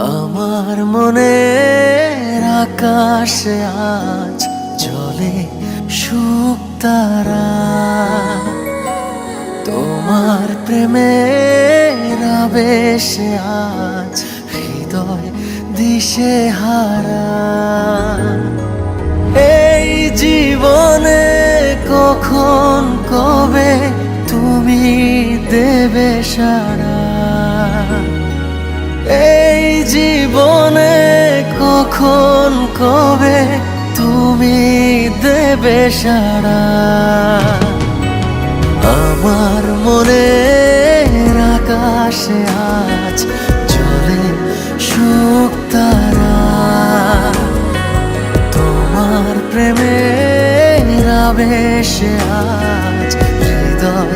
আমার মনের আকাশে আজ জ্বলে শুকতারা, তোমার প্রেমের আবেশে আজ হৃদয় দিশেহারা। এই জীবনে কখন কবে তুমি দেবে সাড়া, এই জীবনে কখন কবে তুমি দেবে সাড়া। আমার মনের আকাশে আজ জ্বলে শুকতারা, তোমার প্রেমের আবেশে আজ হৃদয়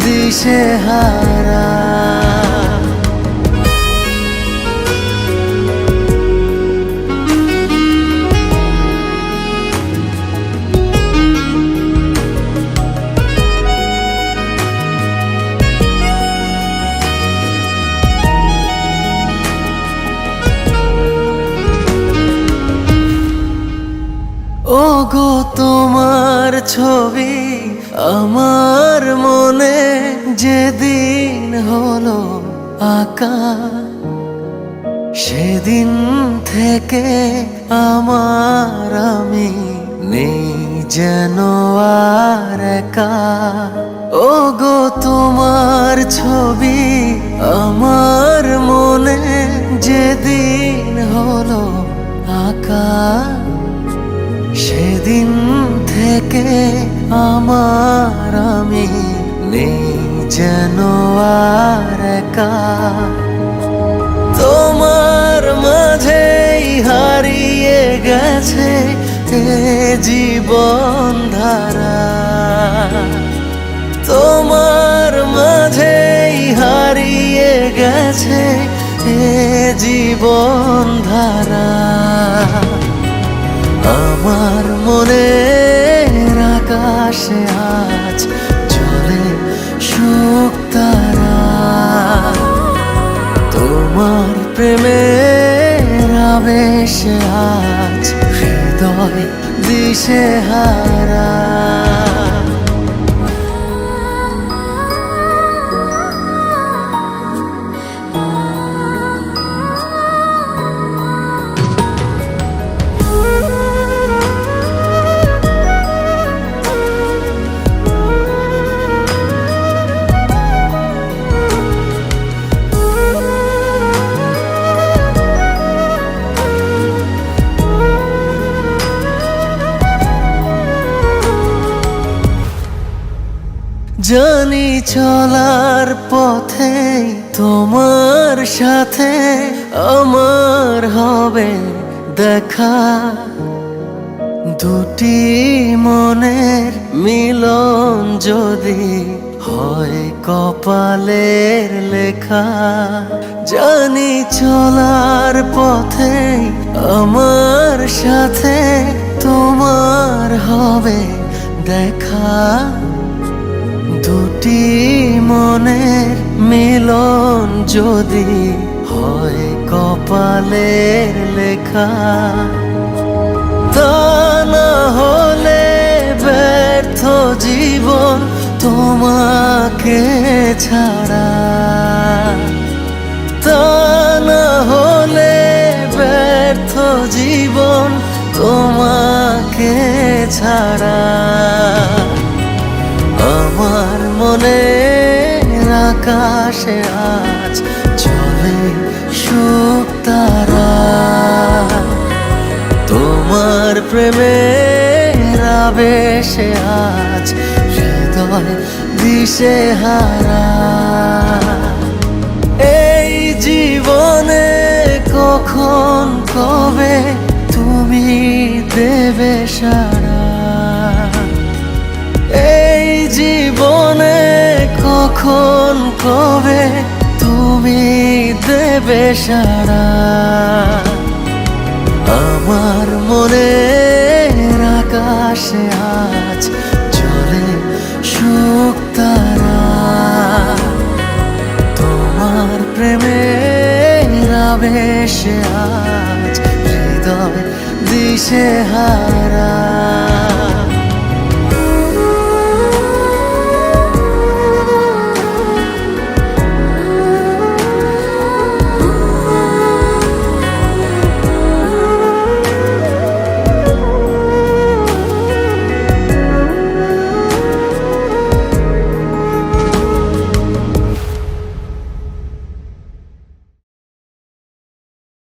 দিশেহারা। ওগো তোমার ছবি আমার মনে যেদিন হলো আঁকা, সেদিন থেকে আমার আমি নেই যেন আর একা। ওগো তোমার ছবি আমার মনে যেদিন হলো আঁকা, সেদিন থেকে আমার আমি নেই যেন আর একা। তোমার মাঝেই হারিয়ে গেছে এ জীবন ধারা, তোমার মাঝেই হারিয়ে গেছে এ জীবন ধারা। আমার মনের আকাশে আজ জ্বলে শুকতারা, তোমার প্রেমের আবেশে আজ হৃদয় দিশেহারা। জানি চলার পথে তোমার সাথে আমার হবে দেখা, দুটি মনের মিলন যদি হয় কপালের লেখা। জানি চলার পথে আমার সাথে তোমার হবে দেখা, দুটি মনের মিলন যদি হয় কপালের লেখা। তা না হলে ব্যর্থ জীবন তোমাকে ছাড়া, তা না হলে ব্যর্থ জীবন তোমাকে ছাড়া। আমার মনের আকাশে আজ জ্বলে শুকতারা, তোমার প্রেমের আবেশে আজ হৃদয় দিশেহারা। এই জীবনে কখন কখন কবে তুমি দেবে সাড়া, এই জীবনে কখন কবে তুমি দেবে সাড়া। আমার মনের আকাশে আজ জ্বলে শুকতারা, তোমার প্রেমের আবেশে আজ হৃদয় দিশেহারা।